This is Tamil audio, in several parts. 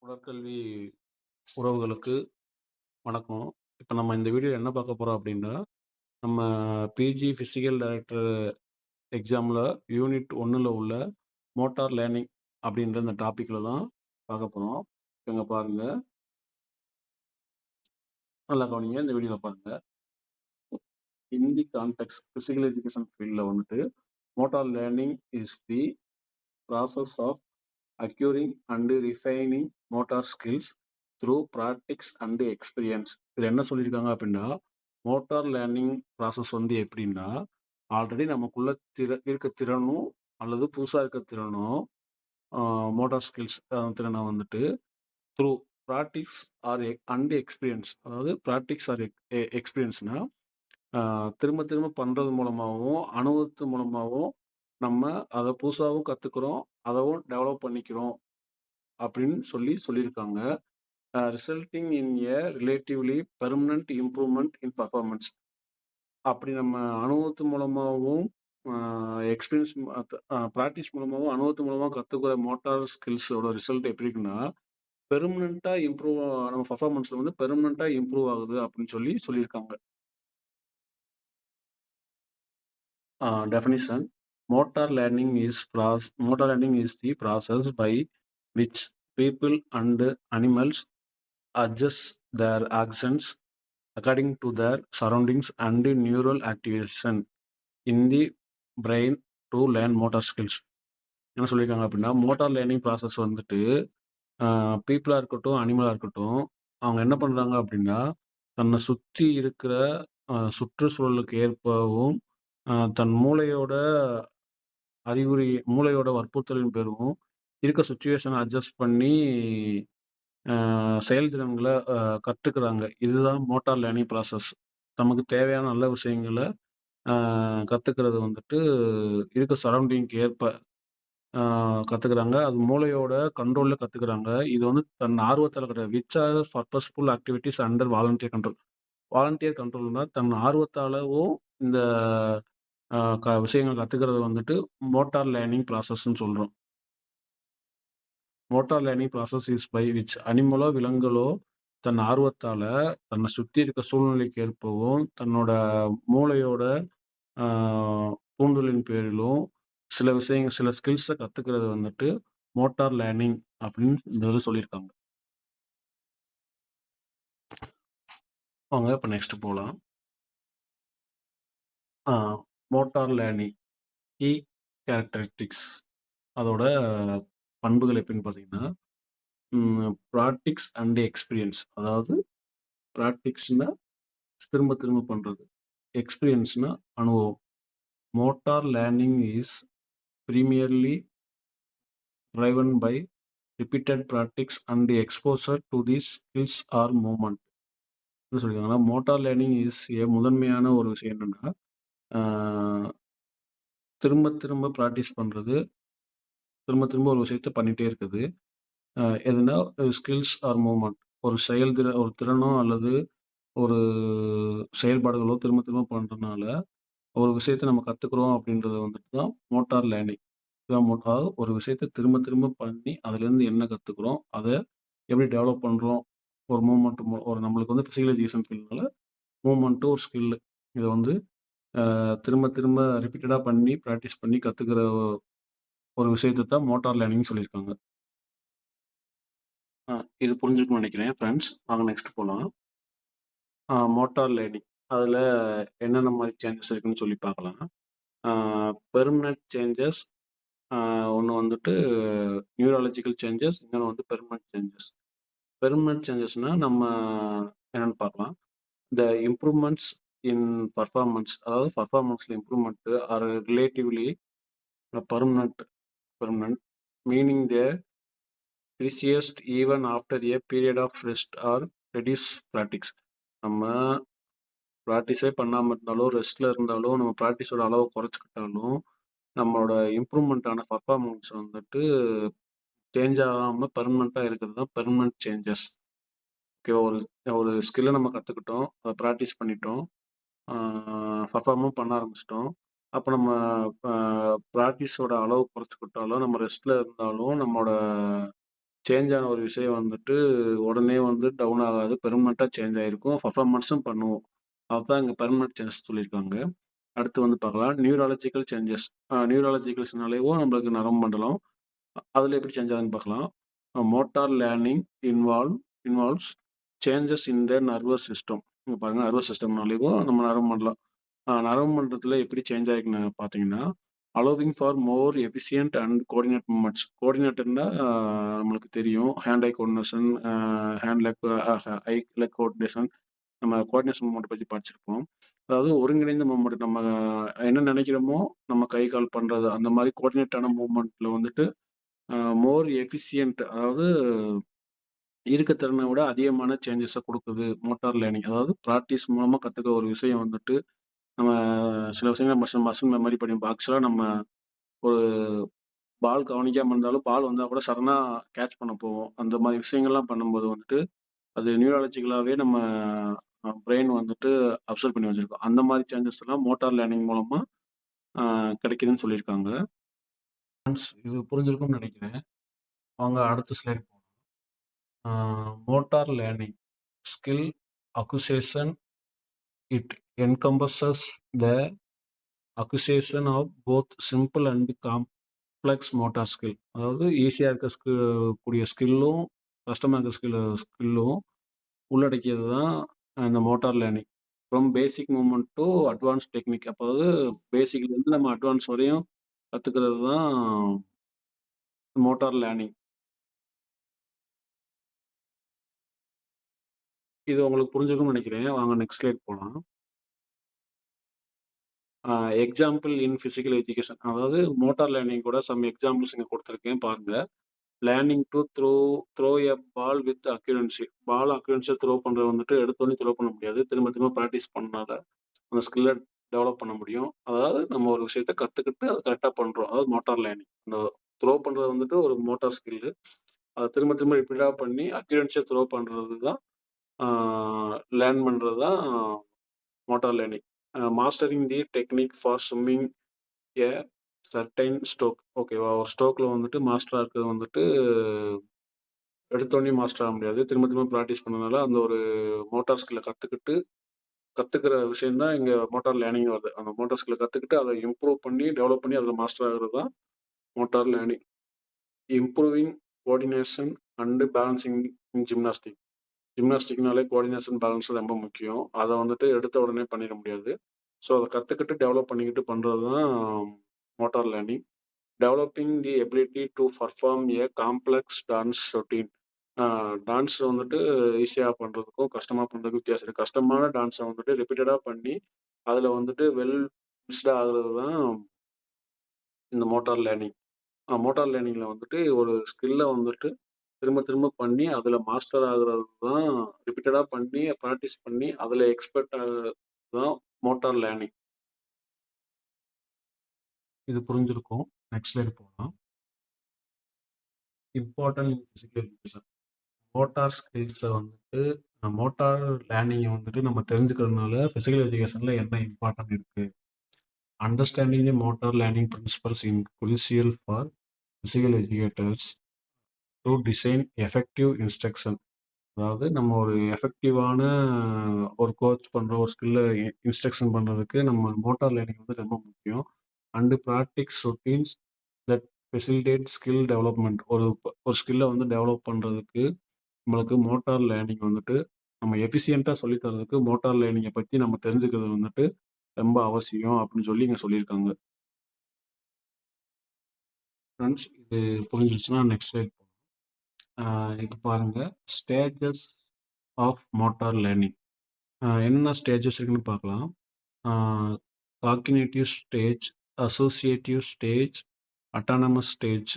உடற்கல்வி உறவுகளுக்கு வணக்கம். இப்ப நம்ம இந்த வீடியோல என்ன பார்க்க போறோம் அப்படின்னா, நம்ம பிஜி பிசிக்கல் டைரக்டர் எக்ஸாம்ல யூனிட் 1ல உள்ள மோட்டார் லேர்னிங் அப்படின்ற இந்த டாபிக்ல தான் பார்க்க போறோம். இங்க பாருங்க. நல்லா கவனிங்க. இந்த வீடியோல பாருங்க. In the context physical education ஃபீல்ட்ல வந்துட்டு motor learning is the process of acquiring and refining motor skills through practice and experience. இதில் என்ன சொல்லியிருக்காங்க அப்படின்னா, மோட்டார் லேர்னிங் ப்ராசஸ் வந்து எப்படின்னா, ஆல்ரெடி நமக்குள்ள இருக்க திறனும் அல்லது புதுசாக இருக்க திறனும் மோட்டார் ஸ்கில்ஸ் திறனை வந்துட்டு through practice or and experience, அதாவது ப்ராக்டிக்ஸ் ஆர் எக்ஸ்பீரியன்ஸ்னா திரும்ப திரும்ப பண்ணுறது மூலமாகவும் அனுபவத்து மூலமாகவும் நம்ம அதை புதுசாகவும் கற்றுக்குறோம், அதவும் டெவலப் பண்ணிக்கிறோம் அப்படின்னு சொல்லியிருக்காங்க. ரிசல்ட்டிங் இன் எ ரிலேட்டிவ்லி பெர்மனன்ட் இம்ப்ரூவ்மெண்ட் இன் பர்ஃபார்மன்ஸ். அப்படி நம்ம அனுபவத்து மூலமாகவும் எக்ஸ்பீரியன்ஸ் ப்ராக்டிஸ் மூலமாகவும் அனுபவத்து மூலமாக கற்றுக்கிற மோட்டார் ஸ்கில்ஸோட ரிசல்ட் எப்படி இருக்குன்னா, பெர்மனண்ட்டாக இம்ப்ரூவ், நம்ம பர்ஃபார்மன்ஸில் வந்து பெர்மனண்ட்டாக இம்ப்ரூவ் ஆகுது அப்படின்னு சொல்லியிருக்காங்க. Definition: motor learning is the process by which people and animals adjust their actions according to their surroundings and neural activation in the brain to learn motor skills. என்ன சொல்லியிருக்காங்க அப்படின்னா, மோட்டார் லேர்னிங் ப்ராசஸ் வந்துட்டு பீப்புளாக இருக்கட்டும், அனிமலாக இருக்கட்டும், அவங்க என்ன பண்ணுறாங்க அப்படின்னா, தன்னை சுற்றி இருக்கிற சுற்றுச்சூழலுக்கு ஏற்பவும் தன் மூளையோட வற்புறுத்தலின் பேரும் இருக்க சுச்சுவேஷனை அட்ஜஸ்ட் பண்ணி செயல்திறன்களை கற்றுக்கிறாங்க. இதுதான் மோட்டார் லேர்னிங் ப்ராசஸ். நமக்கு தேவையான நல்ல விஷயங்களை கற்றுக்கிறது வந்துட்டு இருக்க சரௌண்டிங்க்கு ஏற்ப கற்றுக்கிறாங்க. அது மூளையோட கண்ட்ரோலில் கற்றுக்கிறாங்க. இது வந்து தன் ஆர்வத்தால் கிடையாது. Which are purposeful activities under voluntary control. Voluntary கண்ட்ரோல்னா தன் ஆர்வத்தாலவும் இந்த விஷயங்கள் கற்றுக்கிறது வந்துட்டு மோட்டார் லேர்னிங் ப்ராசஸ்ன்னு சொல்கிறோம். Motor learning process is by which அனிமலோ விலங்குகளோ தன் ஆர்வத்தால தன்னை சுற்றி இருக்க சூழ்நிலைக்கு ஏற்பவும் தன்னோட மூளையோட தூண்டுதலின் பேரிலும் சில ஸ்கில்ஸை கற்றுக்கிறது வந்துட்டு மோட்டார் லேர்னிங் அப்படின்னு இந்த இது சொல்லியிருக்காங்க. வாங்க இப்போ நெக்ஸ்ட் போகலாம். மோட்டார் லேர்னிங் கீ கேரக்டரிஸ்டிக்ஸ், அதோட பண்புகள் எப்படின்னு பார்த்தீங்கன்னா, ப்ராக்டிக்ஸ் அண்ட் எக்ஸ்பீரியன்ஸ். அதாவது ப்ராக்டிக்ஸ்னா திரும்ப திரும்ப பண்ணுறது, எக்ஸ்பீரியன்ஸ்னா அனுபவம். Motor learning is primarily driven by repeated practice and exposure to these skills or movement. என்ன சொல்லியிருக்காங்கன்னா, மோட்டார் லேர்னிங் இஸ் முதன்மையான ஒரு விஷயம் என்னன்னா, திரும்ப திரும்ப ப்ராக்டிஸ் பண்ணுறது, திரும்ப திரும்ப ஒரு விஷயத்த பண்ணிகிட்டே இருக்குது. எதுனா ஸ்கில்ஸ் ஆர் மூவ்மெண்ட், ஒரு திறனோ அல்லது ஒரு செயல்பாடுகளோ திரும்ப திரும்ப பண்ணுறதுனால ஒரு விஷயத்தை நம்ம கற்றுக்குறோம் அப்படின்றது வந்துட்டு தான் மோட்டார் லேர்னிங். அதாவது ஒரு விஷயத்தை திரும்ப திரும்ப பண்ணி அதுலேருந்து என்ன கற்றுக்குறோம், அதை எப்படி டெவலப் பண்ணுறோம். ஒரு மூவ்மெண்ட், ஒரு நம்மளுக்கு வந்து ஃபிசிக்கல் எஜுகேஷன் ஃபீல்ட்னால மூவ்மெண்ட்டு ஒரு ஸ்கில்லு. இதை வந்து திரும்ப திரும்ப ரிப்பீட்டடாக பண்ணி ப்ராக்டிஸ் பண்ணி கற்றுக்கிற ஒரு விஷயத்தை தான் மோட்டார் லேர்னிங் சொல்லியிருக்காங்க. இது புரிஞ்சுக்கணும்னு நினைக்கிறேன் ஃப்ரெண்ட்ஸ். வாங்க நெக்ஸ்ட் போகலாம். மோட்டார் லேர்னிங் அதில் என்னென்ன மாதிரி சேஞ்சஸ் இருக்குன்னு சொல்லி பார்க்கலாம். பெர்மனன்ட் சேஞ்சஸ், ஒன்று வந்துட்டு நியூராலஜிக்கல் சேஞ்சஸ், இன்னொன்று வந்து பெர்மனன்ட் சேஞ்சஸ். பெர்மனன்ட் சேஞ்சஸ்னால் நம்ம என்னென்னு பார்க்கலாம். த இம்ப்ரூவ்மெண்ட்ஸ் இன் பர்ஃபார்மன்ஸ், அதாவது பர்ஃபார்மன்ஸில் improvement are relatively permanent meaning they persisted even after a period of rest or reduce practice. நம்ம ப்ராக்டிஸே பண்ணாமல் இருந்தாலும், ரெஸ்ட்டில் இருந்தாலும், நம்ம ப்ராக்டிஸோட அளவை குறைச்சிக்கிட்டாலும் நம்மளோட இம்ப்ரூவ்மெண்ட்டான பர்ஃபார்மன்ஸ் வந்துட்டு சேஞ்ச் ஆகாமல் பெர்மனண்ட்டாக இருக்கிறது தான் பெர்மனன்ட் சேஞ்சஸ். ஓகே, ஒரு ஒரு ஸ்கில்லை நம்ம கற்றுக்கிட்டோம், அதை ப்ராக்டிஸ் பண்ணிட்டோம், பர்ஃபார்மும் பண்ண ஆரம்பிச்சிட்டோம். அப்போ நம்ம ப்ராக்டிஸோட அளவு குறைச்சிக்கிட்டாலும், நம்ம ரெஸ்ட்டில் இருந்தாலும் நம்மளோட சேஞ்ச் ஆன ஒரு விஷயம் வந்துட்டு உடனே வந்து டவுன் ஆகாது. பெர்மனன்ட்டா சேஞ்ச் ஆயிருக்கும். பெர்ஃபார்மன்ஸும் பண்ணுவோம். அதான் இங்க பெர்மனன்ட் சேஞ்சஸ் சொல்லியிருக்காங்க. அடுத்து வந்து பார்க்கலாம். Neurological changes. நியூராலஜிக்கல்ஸ்னாலேவும் நம்மளுக்கு நரம்பு மண்டலம். அதில எப்படி சேஞ்ச் ஆகுதுன்னு பார்க்கலாம். Motor learning involve involves changes in the nervous system. இங்க பாருங்க நர்வஸ் சிஸ்டம்னாலேயும் நம்ம நரம்பு மண்டலம். நரம்பு மண்டலத்தில எப்படி சேஞ்ச் ஆயிருக்குன்னு பார்த்தீங்கன்னா, allowing for more efficient and coordinate movements. கோஆர்டினேட்டர்னா நம்மளுக்கு தெரியும். Hand eye coordination, hand leg eye leg coordination. நம்ம கோஆர்டினேஷன் மூவ்மெண்ட் பத்தி படிச்சிருப்போம். அதாவது ஒருங்கிணைந்த மூவ்மெண்ட். நம்ம என்ன நினைக்கிறோமோ, நம்ம கை, கால் பண்றது அந்த மாரி கோஆர்டினேட்டான மூவ்மெண்ட்ல வந்துட்டு மோர் எஃபிசியன்ட் அதாவது இருக்க திறனை விட அதிகமான சேஞ்சஸ குடுக்குது மோட்டார் லேர்னிங். அதாவது பிராக்டிஸ் மூலமா கத்துக்க ஒரு விஷயம் வந்துட்டு, நம்ம சில விஷயங்கள மசில் மசில் மெமரி பண்ணிப்போம். ஆக்சுவலா நம்ம ஒரு பால் கவனிக்காம இருந்தாலும், பால் வந்தா கூட சடனா கேட்ச் பண்ண போவோம். அந்த மாரி விஷயங்கள்லாம் பண்ணும்போது வந்துட்டு, அது நியூராலஜிக்கலாவே நம்ம பிரெயின் வந்துட்டு அப்சர்வ் பண்ணி வச்சிருக்கோம். அந்த மாரி சேஞ்சஸ்லாம் மோட்டார் லேர்னிங் மூலமா அ கிடைக்குதுன்னு சொல்லியிருக்காங்க. இது புரிஞ்சிருக்கும்னு நெனைக்கிறேன். வாங்க அடுத்த ஸ்லைட் போலாம். Motor learning skill acquisition. It encompasses the acquisition of both simple and complex motor skill. அதாவது ஈஸியா இருக்க கூடிய ஸ்கில்லும், கஷ்டமா இருக்க ஸ்கில்லும் உள்ளடக்கியது தான் இந்த motor learning. From basic movement to advance technique. அதாவது பேசிக்லேருந்து நம்ம அட்வான்ஸ் வரையும் கத்துக்கிறது தான் மோட்டார் லேர்னிங். இது உங்களுக்கு புரிஞ்சிருக்கும்னு நினைக்கிறேன். வாங்க நெக்ஸ்ட் ஸ்லைட் போலாம். Example in physical education. அதாவது மோட்டார் லேர்னிங் கூட சம் எக்ஸாம்பிள்ஸ் இங்க குடுத்துருக்கேன் பாருங்க. Learning to throw a ball with accuracy. Ball அக்யூரன்சியா த்ரோ பண்றது வந்துட்டு எடுத்தோனே த்ரோ பண்ண முடியாது. திரும்ப திரும்ப பிராக்டிஸ் பண்ணா தான் அந்த ஸ்கில்ல டெவலப் பண்ண முடியும். அதாவது நம்ம ஒரு விஷயத்த கத்துக்கிட்டு அத கரெக்ட்டா பண்றோம். அதாவது மோட்டார் லேர்னிங். அந்த த்ரோ பண்றது வந்துட்டு ஒரு மோட்டார் ஸ்கில்லு. அத திரும்ப திரும்ப ரிப்பீட்டடா பண்ணி அக்யூரன்சியா த்ரோ பண்றது தான் ஆ லேர்ன் பண்றது தான் motor learning. Mastering the technique for swimming a certain stroke. ஓகேவா? ஒரு ஸ்ட்ரோக்ல வந்துட்டு மாஸ்டரா இருக்கிறது வந்துட்டு எடுத்தோனே மாஸ்டர் ஆக முடியாது. திரும்ப திரும்ப பிராக்டிஸ் பண்ணனால அந்த ஒரு மோட்டார் ஸ்கில்ல கத்துக்கிற விஷயம் தான் இங்க மோட்டார் லேர்னிங் வருது. அந்த மோட்டார் ஸ்கில்ல கத்துக்கிட்டு அத இம்ப்ரூவ் பண்ணி, டெவலப் பண்ணி அதில மாஸ்டர் ஆகுறது தான் motor learning. Improving coordination and balancing in gymnastic. ஜிம்னாஸ்டிக்னாலே கோஆர்டினேஷன், பேலன்ஸ் ரொம்ப முக்கியம். அத வந்துட்டு எடுத்த உடனே பண்ணிட முடியாது. ஸோ அத கத்துக்கிட்டு டெவலப் பண்ணிக்கிட்டு பண்றது தான் motor learning. Developing the ability to perform a complex dance routine. Dance வந்துட்டு ஈஸியா பண்றதுக்கும், கஷ்டமா பண்றதுக்கும் வித்தியாசம் இருக்கு. கஷ்டமான டான்ஸ வந்துட்டு ரிப்பீட்டடா பண்ணி, அதுல வந்துட்டு வெல் மிக்ஸ்டா ஆகுறது தான் இந்த மோட்டார் லேர்னிங். மோட்டார் லேர்னிங்ல வந்துட்டு ஒரு ஸ்கில்ல வந்துட்டு திரும்ப திரும்ப பண்ணி, அதுல மாஸ்டர் ஆகுறது தான் ரிப்பீட்டடா பண்ணி, பிராக்டிஸ் பண்ணி, அதுல எக்ஸ்பெர்ட் ஆகுறது தான் மோட்டார் லேர்னிங். இது புரிஞ்சிருக்கும். நெக்ஸ்ட் ஸ்லைடு போலாம். Important in physical education. Motor ஸ்கில்ஸ வந்துட்டு மோட்டார் லேர்னிங்க வந்துட்டு நம்ம தெரிஞ்சுக்கிறதுனால பிசிக்கல் எஜுகேஷன்ல என்ன இம்பார்ட்டன்ட் இருக்கு? Understanding the motor learning principles in crucial for physical educators to design effective instruction. அதாவது நம்ம ஒரு எஃபெக்டிவான ஒரு கோச் பண்ற ஒரு ஸ்கில்ல இன்ஸ்ட்ரக்ஷன் பண்றதுக்கு நம்ம மோட்டார் லேர்னிங் வந்து ரொம்ப முக்கியம். And practice routines that facilitate skill development. ஒரு ஸ்கில்ல வந்து டெவலப் பண்றதுக்கு நம்மளுக்கு மோட்டார் லேர்னிங் வந்துட்டு நம்ம எஃபிசியன்ட்டா சொல்லி தர்றதுக்கு மோட்டார் லேர்னிங்க பத்தி நம்ம தெரிஞ்சுக்கிறது வந்துட்டு ரொம்ப அவசியம் அப்படின்னு சொல்லி இங்க சொல்லியிருக்காங்க. ஃப்ரெண்ட்ஸ் இது புரிஞ்சிருச்சுன்னா நெக்ஸ்ட் ஸ்லைட் இது பாருங்க. Stages of motor learning. என்னென்ன ஸ்டேஜஸ் இருக்குன்னு பார்க்கலாம். Cognitive stage, associative stage, autonomous stage.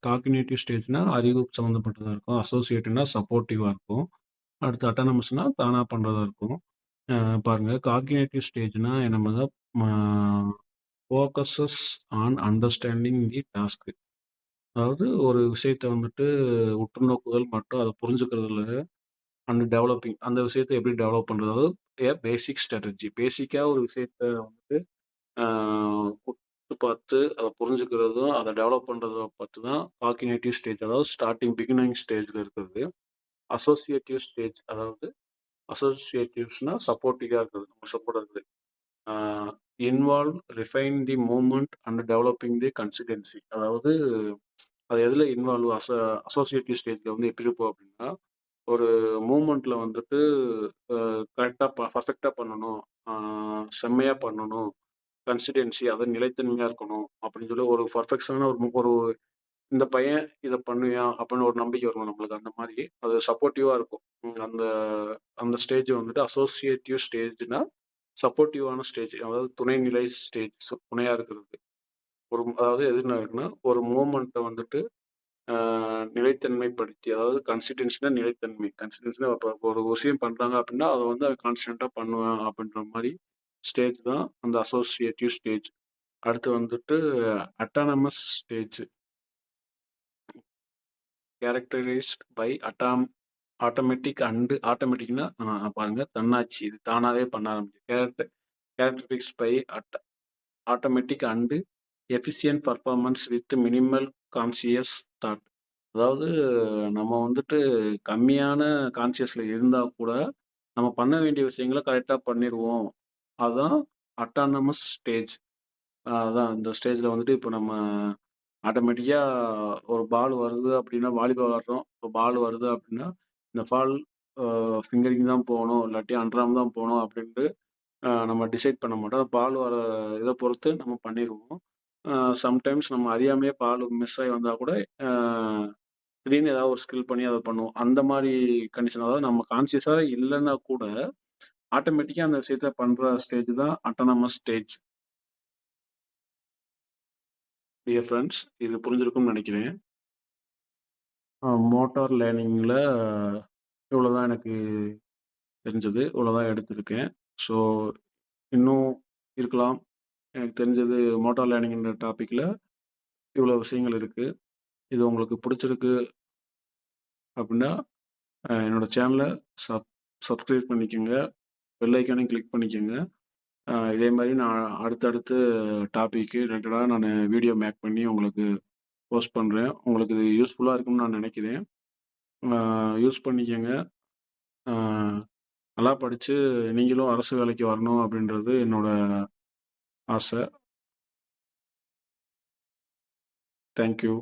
Cognitive ஸ்டேஜ்னா அறிவு சம்மந்தப்பட்டதா இருக்கும். அசோசியேட்டிவ்னா சப்போர்ட்டிவா இருக்கும். அடுத்து அட்டானமஸ்னா தானா பண்றதா இருக்கும். அ பாருங்க காக்னிட்டிவ் ஸ்டேஜ்னா என்னன்னா ம ஃபோகஸஸ் ஆன் அண்டர்ஸ்டாண்டிங் தி டாஸ்க். அதாவது ஒரு விஷயத்த வந்துட்டு உற்று நோக்குதல் மற்றும் அத புரிஞ்சுக்கிறதுல அண்ட் டெவலப்பிங் அந்த விஷயத்த எப்படி டெவலப் பண்றது? அதாவது பேசிக் ஸ்ட்ராட்டஜி. பேசிக்கா ஒரு விஷயத்த வந்துட்டு ஆ பார்த்து அத புரிஞ்சுக்கிறதும், அத டெவலப் பண்றத பார்த்து தான் காக்னிட்டிவ் ஸ்டேஜ் அதாவது பிகினிங் ஸ்டேஜ்ல இருக்கிறது. அசோசியேட்டிவ் ஸ்டேஜ் அதாவது அசோசியேட்டிவ்ஸ்னா சப்போர்ட்டிவா இருக்கிறது. நமக்கு சப்போர்ட்டா இருக்குது. ஆ involve, refine the movement and developing the consistency. அதாவது அது எதுல இன்வால்வ் அசோசியேட்டிவ் ஸ்டேஜ்ல வந்து எப்படி இருக்கும் அப்படின்னா, ஒரு மூவ்மெண்ட்ல வந்துட்டு கரெக்ட்டா பெர்ஃபெக்ட்டா பண்ணணும். ஆ செம்மையா பண்ணணும். கன்சிஸ்டன்சி அதாவது நிலைத்தன்மையா இருக்கணும். அப்படின்னு சொல்லி ஒரு பெர்ஃபெக்ஷனான ஒரு இந்த பையன் இத பண்ணுவான் அப்படின்னு ஒரு நம்பிக்கை வரும் நம்மளுக்கு. அந்த மாரி அது சப்போர்ட்டிவா இருக்கும். அந்த அந்த ஸ்டேஜ் வந்துட்டு அசோசியேட்டிவ் ஸ்டேஜ்னா, சப்போர்ட்டிவான ஸ்டேஜ். அதாவது துணைநிலை ஸ்டேஜ். துணையா இருக்கிறது. அதாவது எதுனான்னா, ஒரு மூவ்மெண்ட்ட வந்துட்டு அ நிலைத்தன்மைப்படுத்தி, அதாவது கன்சிஸ்டன்சினா நிலைத்தன்மை. கன்சிஸ்டன்சினா இப்ப ஒரு விஷயம் பண்றாங்க அப்படின்னா, அத வந்து அவன் கான்ஸ்டன்ட்டா பண்ணுவேன் அப்படின்ற மாரி ஸ்டேஜ் தான் அந்த அசோசியேட்டிவ் ஸ்டேஜ். அடுத்து வந்துட்டு autonomous stage. Characterized by automatic and ஆட்டோமேட்டிக்னா பாருங்க தன்னாட்சி. இது தானாவே பண்ண ஆரம்பிக்கும். Characterized by automatic and efficient performance with minimal conscious thought. அதாவது நம்ம வந்துட்டு கம்மியான கான்ஷியஸ்ல இருந்தா கூட, நம்ம பண்ண வேண்டிய விஷயங்கள கரெக்ட்டா பண்ணிருவோம். அதான் அட்டானமஸ் ஸ்டேஜ். அதான் இந்த ஸ்டேஜ்ல வந்துட்டு இப்ப நம்ம ஆட்டோமேட்டிக்கா ஒரு பால் வருது அப்படின்னா, வாலிபால் விளையாடுறோம். இப்போ பால் வருது அப்படின்னா, இந்த பால் அ ஃபிங்கரிங் தான் போணும், இல்லாட்டி அண்டர் தான் போணும் அப்படின்ட்டு நம்ம டிசைட் பண்ண மாட்டோம். பால் வர இத பொறுத்து நம்ம பண்ணிருவோம். அ சம்டைம்ஸ் நம்ம அறியாமயே பால் மிஸ் ஆயி வந்தா கூட, அ திடீர்னு ஏதாவது ஒரு ஸ்கில் பண்ணி அத பண்ணுவோம். அந்த மாரி கண்டிஷன் அதாவது நம்ம கான்ஷியஸா இல்லன்னா கூட, ஆட்டோமேட்டிக்கா அந்த விஷயத்த பண்ற ஸ்டேஜ் தான் அட்டானமஸ் ஸ்டேஜ். டியர் ஃபிரெண்ட்ஸ், இது புரிஞ்சிருக்கும்னு நெனைக்கிறேன். மோட்டார் லேர்னிங்ல இவ்வளோதான் எனக்கு தெரிஞ்சது. இவ்வளோதான் எடுத்திருக்கேன். ஸோ இன்னும் இருக்கலாம். எனக்கு தெரிஞ்சது மோட்டார் லேர்னிங்ன்ற டாபிக்ல இவ்வளோ விஷயங்கள் இருக்கு. இது உங்களுக்கு புடிச்சிருக்கு அப்டின்னா, என்னோட சேனல சப் சப்ஸ்கிரைப் பண்ணிக்கங்க. பெல் ஐகானையும் கிளிக் பண்ணிக்கங்க. இதே மாரி நான் அடுத்தடுத்து டாபிக்கு ரிலேட்டடா நானு வீடியோ மேக் பண்ணி உங்களுக்கு போஸ்ட் பண்றேன். உங்களுக்கு இது யூஸ்ஃபுல்லா இருக்கும்னு நான் நெனைக்கிறேன். யூஸ் பண்ணிக்கங்க. அ நல்லா படிச்சு நீங்களும் அரசு வேலைக்கு வரணும் அப்டின்றது என்னோட ஆசை. Thank you.